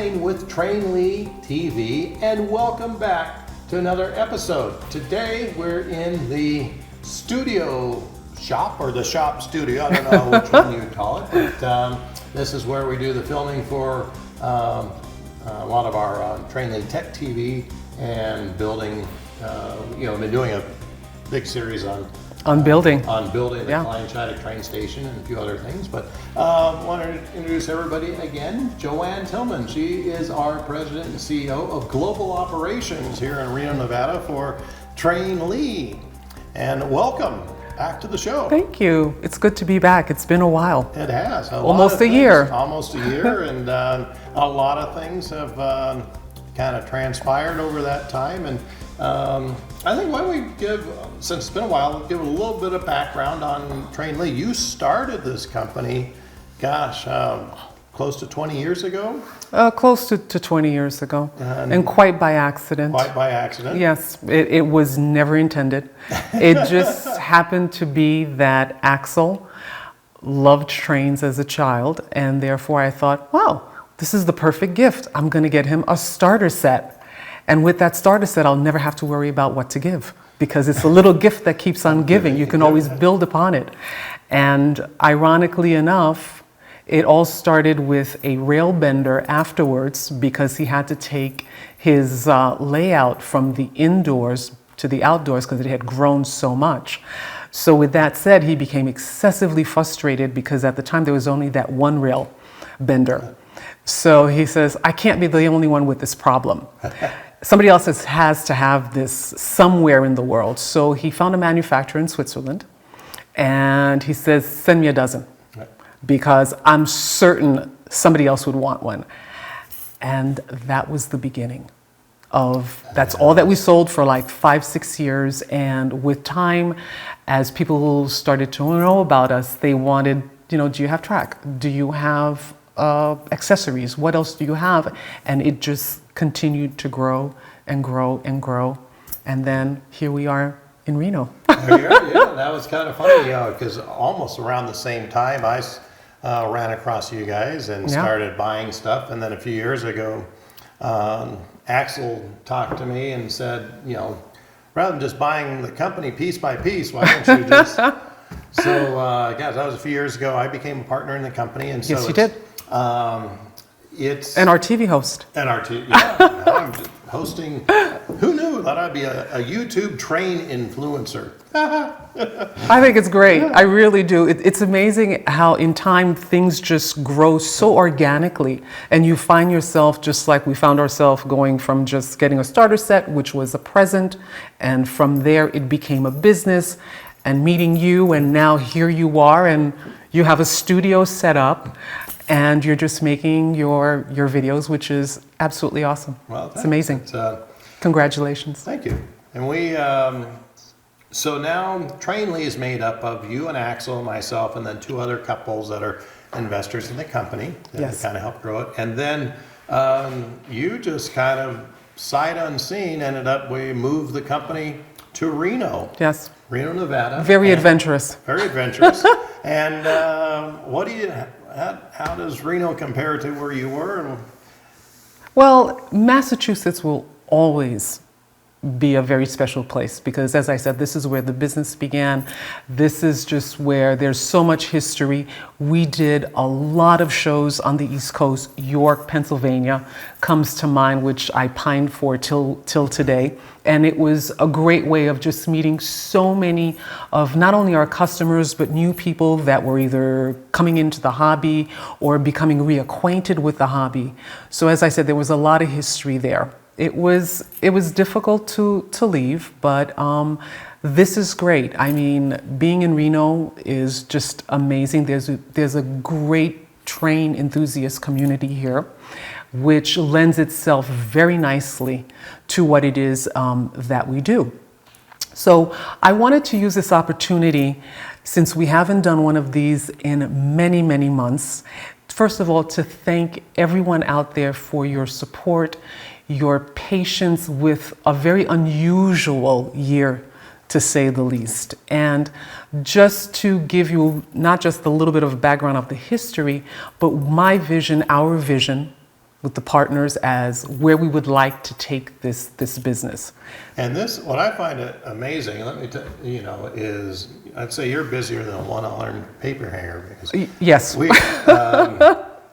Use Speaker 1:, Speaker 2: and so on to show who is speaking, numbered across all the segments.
Speaker 1: Traveling with TrainLee TV, and welcome back to another episode. Today we're in the studio shop, or the shop studio, I don't know which one you call it, but this is where we do the filming for a lot of our TrainLee Tech TV and building, we've been doing a big series on building the Klein China train station and a few other things. But I want to introduce everybody again. Joane Tillmann, she is our president and CEO of global operations here in Reno, Nevada for TrainLee. And welcome back to the show.
Speaker 2: Thank you. It's good to be back. It's been a while.
Speaker 1: It has.
Speaker 2: Almost a year.
Speaker 1: Almost a year, and a lot of things have kind of transpired over that time. And I think why don't we give, since it's been a while, give a little bit of background on TrainLee. You started this company, gosh, close to 20 years ago?
Speaker 2: Close to 20 years ago, and quite by accident.
Speaker 1: Quite by accident?
Speaker 2: Yes, it was never intended. It just happened to be that Axel loved trains as a child, and therefore I thought, wow, this is the perfect gift. I'm going to get him a starter set. And with that starter set, I'll never have to worry about what to give, because it's a little gift that keeps on giving. You can always build upon it. And ironically enough, it all started with a rail bender afterwards, because he had to take his layout from the indoors to the outdoors because it had grown so much. So with that said, he became excessively frustrated because at the time there was only that one rail bender. So he says, I can't be the only one with this problem. Somebody else has to have this somewhere in the world. So he found a manufacturer in Switzerland, and he says, send me a dozen, because I'm certain somebody else would want one. And that was the beginning of, that's all that we sold for like 5-6 years. And with time, as people started to know about us, they wanted, do you have track? Do you have accessories? What else do you have? And it just continued to grow and grow and grow. And then here we are in Reno.
Speaker 1: Yeah, that was kind of funny, because almost around the same time I ran across you guys and started buying stuff. And then a few years ago, Axel talked to me and said, rather than just buying the company piece by piece, why don't you just... So, guys, that was a few years ago. I became a partner in the company, and so
Speaker 2: yes, you did.
Speaker 1: It's
Speaker 2: and our TV host.
Speaker 1: And our TV, yeah. Now I'm hosting. Who knew that I'd be a YouTube train influencer?
Speaker 2: I think it's great. I really do. It's amazing how in time things just grow so organically, and you find yourself just like we found ourselves going from just getting a starter set, which was a present, and from there it became a business, and meeting you, and now here you are, and you have a studio set up, and you're just making your videos, which is absolutely awesome.
Speaker 1: Well,
Speaker 2: it's amazing. Congratulations.
Speaker 1: Thank you. And we, so now TrainLee is made up of you and Axel, myself, and then 2 other couples that are investors in the company that kind of help grow it. And then you just kind of sight unseen we moved the company to Reno.
Speaker 2: Yes.
Speaker 1: Reno, Nevada.
Speaker 2: Very adventurous.
Speaker 1: Very adventurous. And how does Reno compare to where you were?
Speaker 2: Well, Massachusetts will always be a very special place, because as I said, this is where the business began. This is just where there's so much history. We did a lot of shows on the East Coast. York, Pennsylvania comes to mind, which I pined for till today. And it was a great way of just meeting so many of not only our customers, but new people that were either coming into the hobby or becoming reacquainted with the hobby. So as I said, there was a lot of history there. It was difficult to leave, but this is great. I mean, being in Reno is just amazing. There's a great train enthusiast community here, which lends itself very nicely to what it is that we do. So I wanted to use this opportunity, since we haven't done one of these in many, many months, first of all, to thank everyone out there for your support, your patience with a very unusual year, to say the least. And just to give you not just a little bit of background of the history, but my vision, our vision with the partners as where we would like to take this business.
Speaker 1: And this, what I find it amazing, let me tell you, is I'd say you're busier than a one-armed paper hanger because
Speaker 2: Yes.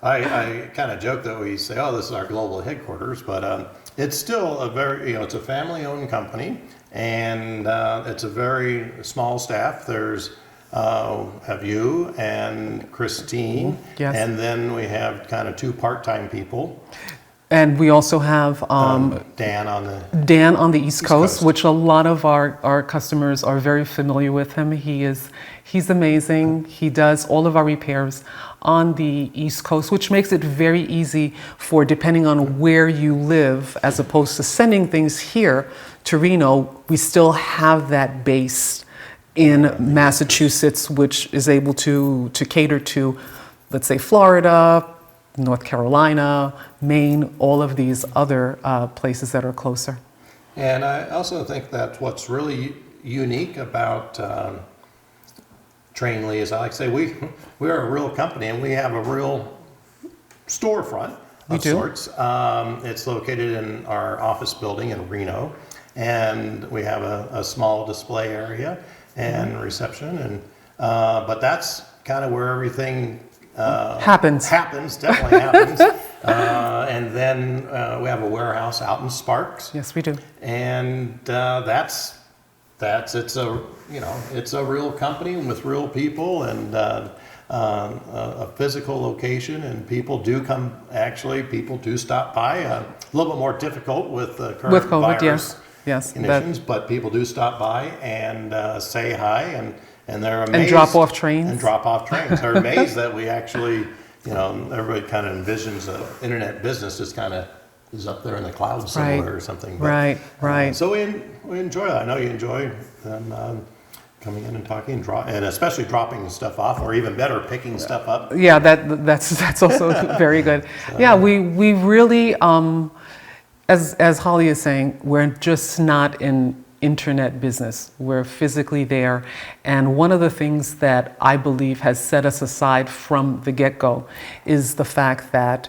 Speaker 1: I kind of joke that we say, oh, this is our global headquarters, but it's still a very, it's a family-owned company, and it's a very small staff. There's have you and Christine,
Speaker 2: Yes.
Speaker 1: and then we have kind of 2 part-time people.
Speaker 2: And we also have
Speaker 1: Dan on the
Speaker 2: East Coast, which a lot of our customers are very familiar with him. He's amazing. He does all of our repairs on the East Coast, which makes it very easy for, depending on where you live, as opposed to sending things here to Reno, we still have that base in Massachusetts, which is able to cater to, let's say, Florida, North Carolina, Maine, all of these other places that are closer.
Speaker 1: And I also think that what's really unique about TrainLee is, I like to say, we are a real company and we have a real storefront of sorts. It's located in our office building in Reno, and we have a small display area and reception, and but that's kind of where everything
Speaker 2: Happens,
Speaker 1: definitely happens. And then we have a warehouse out in Sparks.
Speaker 2: Yes, we do.
Speaker 1: And it's a real company with real people, and a physical location, and people do come. Actually, people do stop by. A little bit more difficult with the current
Speaker 2: With COVID,
Speaker 1: virus
Speaker 2: yes,
Speaker 1: conditions, but people do stop by and say hi, and they're amazed.
Speaker 2: and drop off trains.
Speaker 1: And drop off trains. They're amazed that we actually, everybody kind of envisions the internet business just kind of is up there in the clouds somewhere or something. But,
Speaker 2: Right.
Speaker 1: So we enjoy that. I know you enjoy them coming in and talking, and especially dropping stuff off, or even better, picking stuff up.
Speaker 2: Yeah, that's also very good. Yeah, we really, as Holly is saying, we're just not in internet business. We're physically there. And one of the things that I believe has set us aside from the get-go is the fact that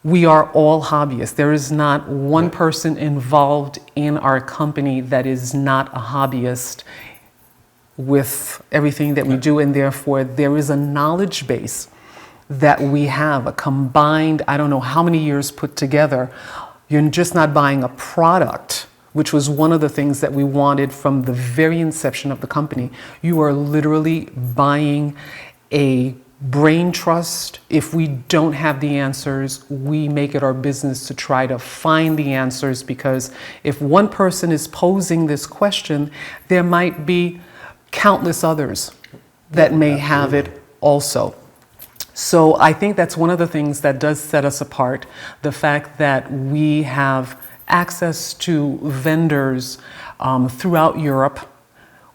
Speaker 2: we are all hobbyists. There is not one person involved in our company that is not a hobbyist with everything that we do, and therefore there is a knowledge base that we have, a combined, I don't know how many years put together. You're just not buying a product, which was one of the things that we wanted from the very inception of the company. You are literally buying a brain trust. If we don't have the answers, we make it our business to try to find the answers, because if one person is posing this question, there might be countless others that may have it also. So I think that's one of the things that does set us apart, the fact that we have access to vendors throughout Europe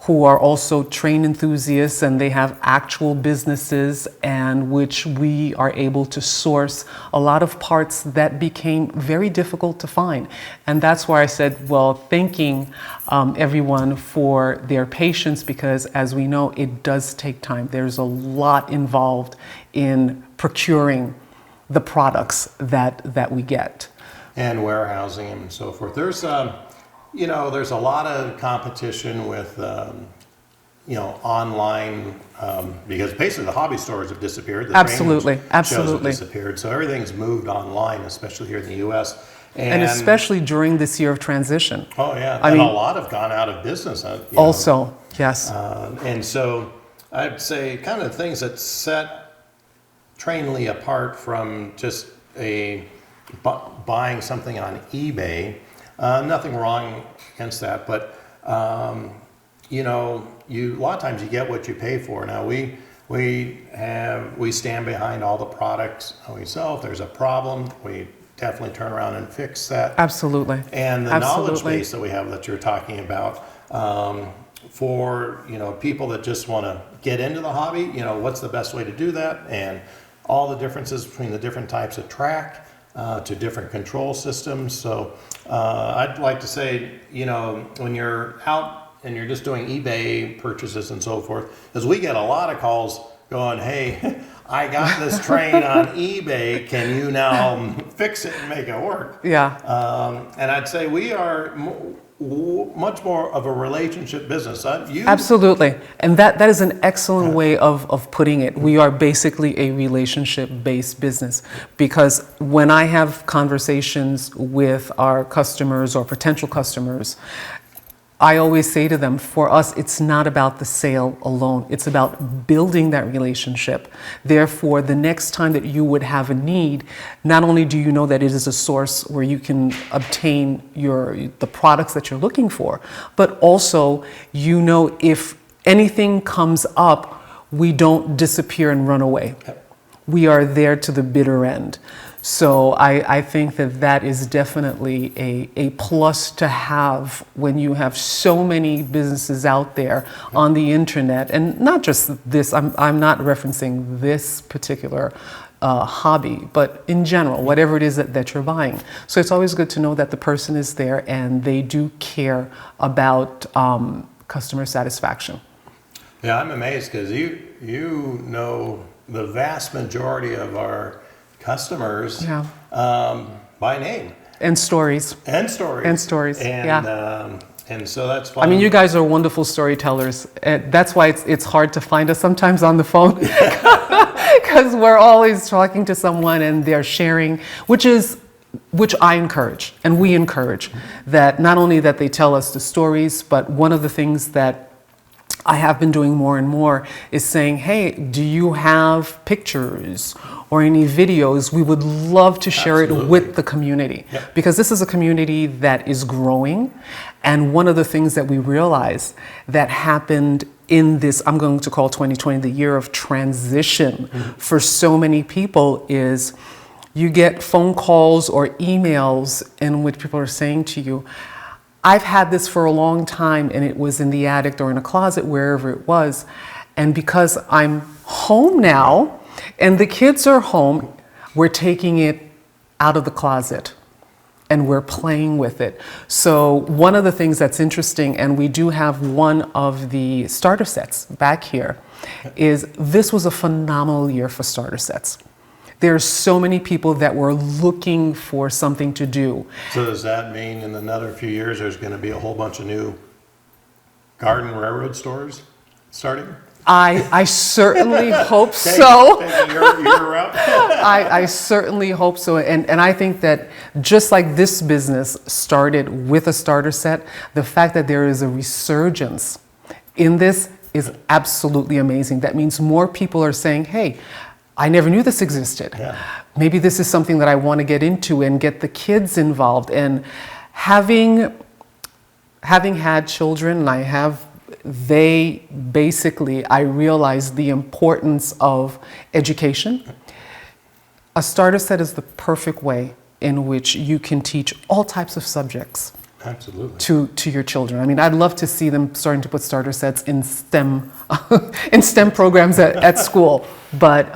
Speaker 2: who are also train enthusiasts, and they have actual businesses, and which we are able to source a lot of parts that became very difficult to find. And that's why I said, well, thanking everyone for their patience, because as we know, it does take time. There's a lot involved in procuring the products that we get.
Speaker 1: And warehousing and so forth. There's there's a lot of competition with, online, because basically the hobby stores have disappeared. The
Speaker 2: Absolutely.
Speaker 1: shows have disappeared. So everything's moved online, especially here in the U.S.
Speaker 2: And especially during this year of transition.
Speaker 1: Oh, yeah.
Speaker 2: I
Speaker 1: and
Speaker 2: mean,
Speaker 1: a lot have gone out of business.
Speaker 2: Also, yes.
Speaker 1: And so I'd say kind of things that set TrainLee apart from just buying something on eBay. Nothing wrong against that, but a lot of times you get what you pay for. Now we stand behind all the products we sell. If there's a problem, we definitely turn around and fix that.
Speaker 2: Absolutely.
Speaker 1: And the knowledge base that we have that you're talking about, for people that just want to get into the hobby, what's the best way to do that, and all the differences between the different types of track. To different control systems. So I'd like to say, when you're out and you're just doing eBay purchases and so forth, because we get a lot of calls going, hey, I got this train on eBay. Can you now fix it and make it work?
Speaker 2: Yeah.
Speaker 1: And I'd say we are much more of a relationship business.
Speaker 2: Absolutely. And that is an excellent way of putting it. We are basically a relationship-based business, because when I have conversations with our customers or potential customers, I always say to them, for us, it's not about the sale alone. It's about building that relationship. Therefore, the next time that you would have a need, not only do you know that it is a source where you can obtain the products that you're looking for, but also you know if anything comes up, we don't disappear and run away. We are there to the bitter end. So I think that is definitely a plus to have when you have so many businesses out there on the internet, and not just this. I'm not referencing this particular hobby, but in general, whatever it is that you're buying. So it's always good to know that the person is there and they do care about customer satisfaction.
Speaker 1: Yeah, I'm amazed because you know the vast majority of our customers by name.
Speaker 2: And stories.
Speaker 1: And stories.
Speaker 2: And stories,
Speaker 1: and so that's fun.
Speaker 2: I mean, you guys are wonderful storytellers. That's why it's hard to find us sometimes on the phone, because we're always talking to someone and they're sharing, which I encourage, and we encourage, that not only that they tell us the stories, but one of the things that I have been doing more and more is saying, hey, do you have pictures or any videos? We would love to share it with the community, because this is a community that is growing. And one of the things that we realized that happened in this, I'm going to call 2020 the year of transition for so many people, is you get phone calls or emails in which people are saying to you, I've had this for a long time and it was in the attic or in a closet, wherever it was. And because I'm home now and the kids are home, we're taking it out of the closet and we're playing with it. So one of the things that's interesting, and we do have one of the starter sets back here, is this was a phenomenal year for starter sets. There's so many people that were looking for something to do.
Speaker 1: So does that mean in another few years there's going to be a whole bunch of new garden railroad stores starting?
Speaker 2: I certainly hope so.
Speaker 1: Your route?
Speaker 2: I certainly hope so. And I think that just like this business started with a starter set, the fact that there is a resurgence in this is absolutely amazing. That means more people are saying, hey, I never knew this existed. Yeah. Maybe this is something that I want to get into and get the kids involved. And having had children, and I realized the importance of education. A starter set is the perfect way in which you can teach all types of subjects.
Speaker 1: Absolutely.
Speaker 2: To your children. I mean, I'd love to see them starting to put starter sets in STEM in STEM programs at school. But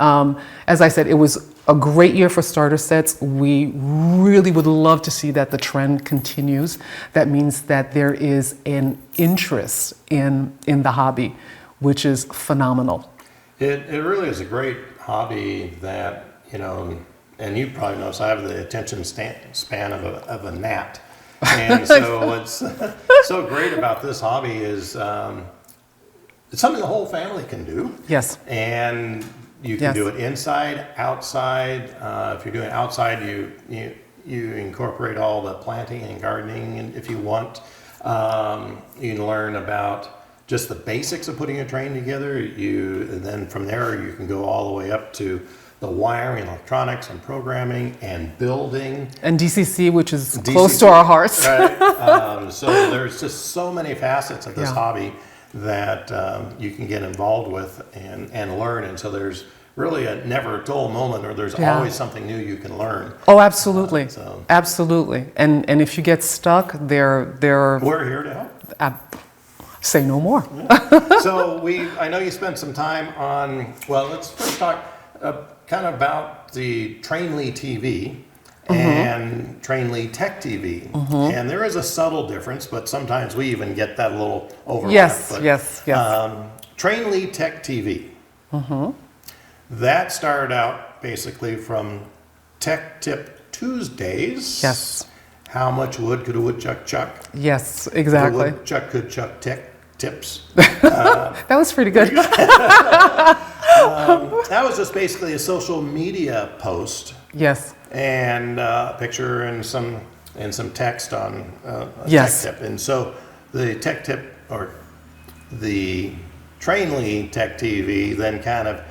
Speaker 2: as I said, it was a great year for starter sets. We really would love to see that the trend continues. That means that there is an interest in the hobby, which is phenomenal.
Speaker 1: It really is a great hobby that, and you probably notice I have the attention span of a gnat. And so what's so great about this hobby is it's something the whole family can do.
Speaker 2: Yes.
Speaker 1: And you can do it inside, outside. If you're doing it outside, you incorporate all the planting and gardening, and if you want, you can learn about just the basics of putting a train together. And then from there you can go all the way up to the wiring, electronics, and programming, and building.
Speaker 2: And DCC, which is close to our hearts.
Speaker 1: Right. So there's just so many facets of this hobby that you can get involved with and learn. And so there's really a never dull moment, or there's always something new you can learn.
Speaker 2: Oh, absolutely. Absolutely. And if you get stuck, we're
Speaker 1: here to help.
Speaker 2: Say no more.
Speaker 1: Yeah. So I know you spent some time on, let's first talk kind of about the TrainLee TV and TrainLee Tech TV. And there is a subtle difference, but sometimes we even get that little overlap.
Speaker 2: Yes.
Speaker 1: TrainLee Tech TV. That started out basically from Tech Tip Tuesdays.
Speaker 2: Yes.
Speaker 1: How much wood could a woodchuck chuck?
Speaker 2: Yes, exactly.
Speaker 1: A woodchuck could chuck tips.
Speaker 2: That was pretty good.
Speaker 1: That was just basically a social media post
Speaker 2: Yes.
Speaker 1: and a picture and some text on a
Speaker 2: Yes.
Speaker 1: tech tip. And so the tech tip, or the TrainLee Tech TV, then kind of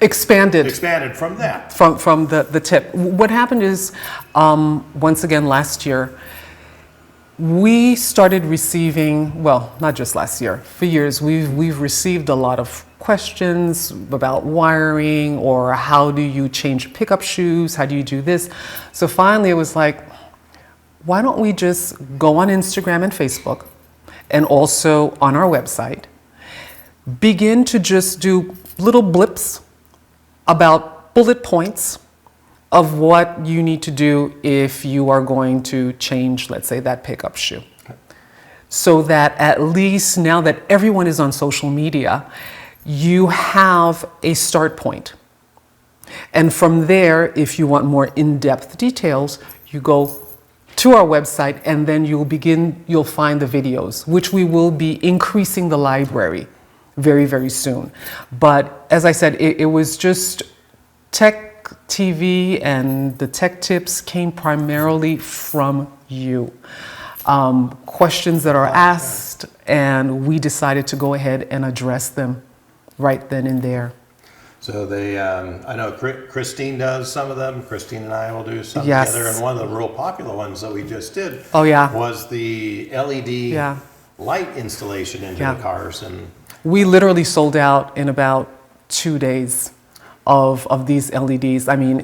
Speaker 1: expanded from that.
Speaker 2: From the tip. What happened is, once again, last year, we started receiving, well, not just last year, for years, we've received a lot of questions about wiring, or how do you change pickup shoes? How do you do this? So finally it was like, why don't we just go on Instagram and Facebook, and also on our website, begin to just do little blips about bullet points of what you need to do if you are going to change, let's say, that pickup shoe. So that at least now that everyone is on social media, you have a start point. And from there, if you want more in-depth details, you go to our website, and then you'll find the videos, which we will be increasing the library very, very soon. But as I said, it was just Tech TV, and the tech tips came primarily from you. Questions that are asked, and we decided to go ahead and address them right then and there.
Speaker 1: So they, I know Christine does some of them. Christine and I will do some
Speaker 2: Yes.
Speaker 1: together. And one of the real popular ones that we just did
Speaker 2: Oh, yeah.
Speaker 1: was the LED
Speaker 2: Yeah.
Speaker 1: light installation into
Speaker 2: Yeah.
Speaker 1: the cars. And
Speaker 2: We literally sold out in about 2 days of these LEDs. I mean,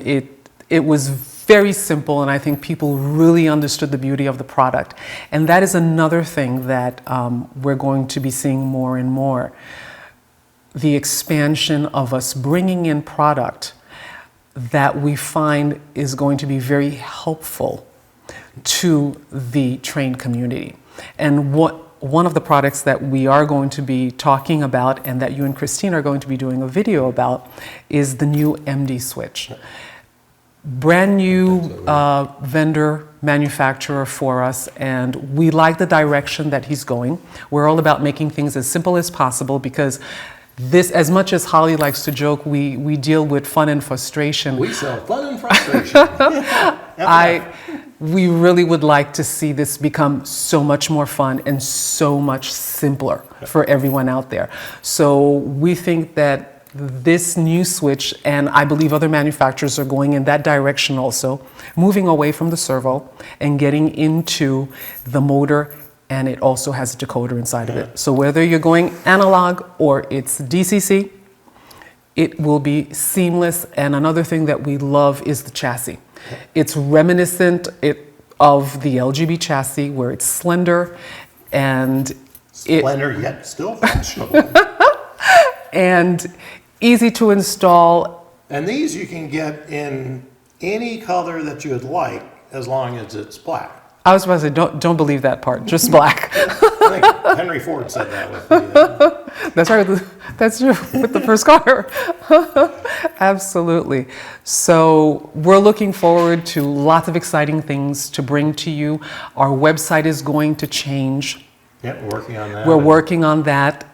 Speaker 2: it was very simple, and I think people really understood the beauty of the product. And that is another thing that we're going to be seeing more and more. The expansion of us bringing in product that we find is going to be very helpful to the train community. And one of the products that we are going to be talking about, and that you and Christine are going to be doing a video about, is the new MD switch. Brand new vendor manufacturer for us, and we like the direction that he's going. We're all about making things as simple as possible, because this, as much as Holly likes to joke, we deal with fun and frustration.
Speaker 1: we sell fun and frustration.
Speaker 2: We really would like to see this become so much more fun and so much simpler for everyone out there. So we think that this new switch, and I believe other manufacturers are going in that direction also, moving away from the servo and getting into the motor, and it also has a decoder inside of it. So whether you're going analog or it's DCC, it will be seamless. And another thing that we love is the chassis. It's reminiscent of the LGB chassis, where it's slender and
Speaker 1: Slender yet still functional.
Speaker 2: and easy to install.
Speaker 1: And these you can get in any color that you would like, as long as it's black.
Speaker 2: I was about to say, don't believe that part, just black.
Speaker 1: I think Henry Ford said that with the,
Speaker 2: That's right, that's true, with the first car. Absolutely. So we're looking forward to lots of exciting things to bring to you. Our website is going to change.
Speaker 1: yeah, we're working on that.
Speaker 2: We're working on that.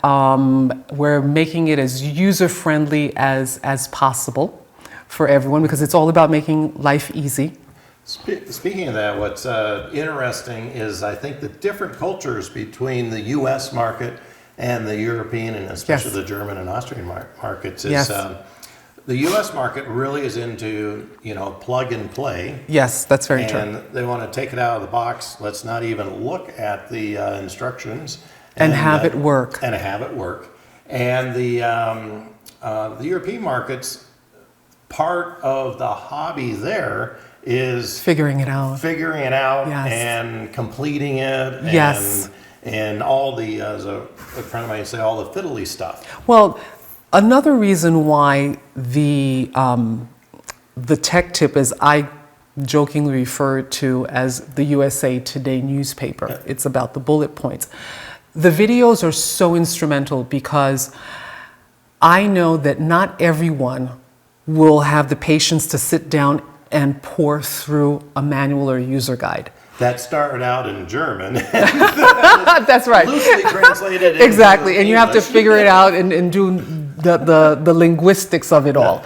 Speaker 2: We're making it as user-friendly as possible for everyone, because it's all about making life easy.
Speaker 1: Speaking of that, what's interesting is, I think, the different cultures between the U.S. market and the European, and especially
Speaker 2: Yes.
Speaker 1: the German and Austrian markets, is
Speaker 2: Yes.
Speaker 1: the U.S. market really is into, plug and play.
Speaker 2: Yes, that's very true.
Speaker 1: And they want to take it out of the box. Let's not even look at the instructions.
Speaker 2: And have it work.
Speaker 1: And have it work. And the European markets, part of the hobby there is
Speaker 2: Figuring it out. Yes.
Speaker 1: and completing it.
Speaker 2: Yes.
Speaker 1: And all the, as a friend of mine would say, all the fiddly stuff.
Speaker 2: Well, another reason why the tech tip, as I jokingly refer to as the USA Today newspaper, it's about the bullet points. The videos are so instrumental, because I know that not everyone will have the patience to sit down and pour through a manual or user guide.
Speaker 1: That started out in German.
Speaker 2: That's right.
Speaker 1: Loosely translated into
Speaker 2: Exactly, and you have to
Speaker 1: English.
Speaker 2: figure it out and do the linguistics of it all.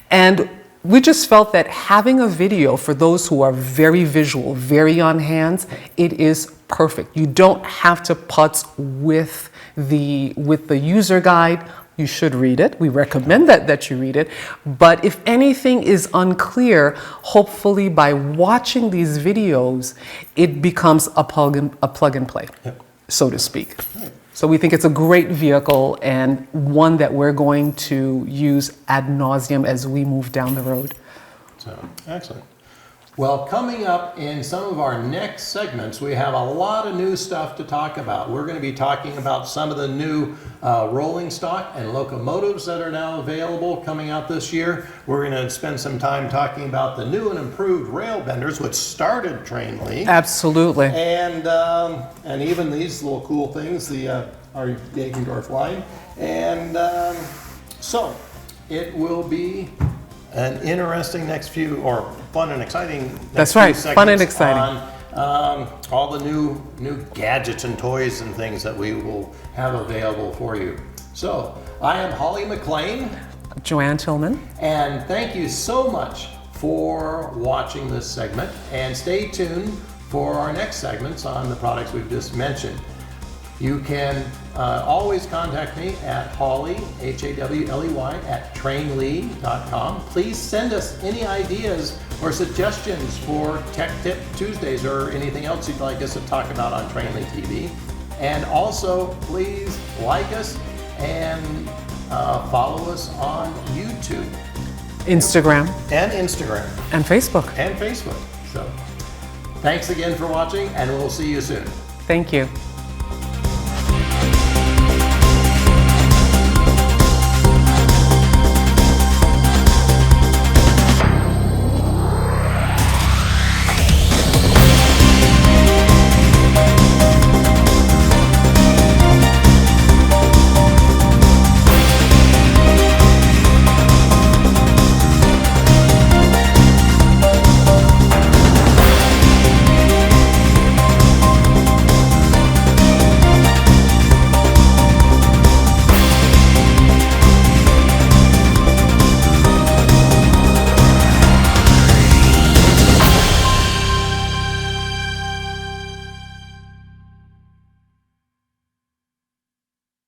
Speaker 2: And we just felt that having a video for those who are very visual, very on hands, it is perfect. You don't have to putz with the user guide. You should read it. We recommend that you read it. But if anything is unclear, hopefully by watching these videos, it becomes a plug and play, so to speak. So we think it's a great vehicle and one that we're going to use ad nauseum as we move down the road.
Speaker 1: So, excellent. Well, coming up in some of our next segments, we have a lot of new stuff to talk about. We're going to be talking about some of the new rolling stock and locomotives that are now available coming out this year. We're going to spend some time talking about the new and improved rail benders, which started TrainLee.
Speaker 2: Absolutely.
Speaker 1: And even these little cool things, our Jagendorf line. And so it will be an interesting next few, or fun and exciting next
Speaker 2: That's
Speaker 1: few
Speaker 2: right,
Speaker 1: segments
Speaker 2: fun and exciting.
Speaker 1: on all the new gadgets and toys and things that we will have available for you. So I am Holly McLean.
Speaker 2: Joane Tillmann.
Speaker 1: And thank you so much for watching this segment, and stay tuned for our next segments on the products we've just mentioned. You can always contact me at Hawley, Hawley, at TrainLee.com. Please send us any ideas or suggestions for Tech Tip Tuesdays or anything else you'd like us to talk about on TrainLee TV. And also, please like us and follow us on YouTube.
Speaker 2: Instagram.
Speaker 1: And Instagram.
Speaker 2: And Facebook.
Speaker 1: And Facebook. So, thanks again for watching, and we'll see you soon.
Speaker 2: Thank you.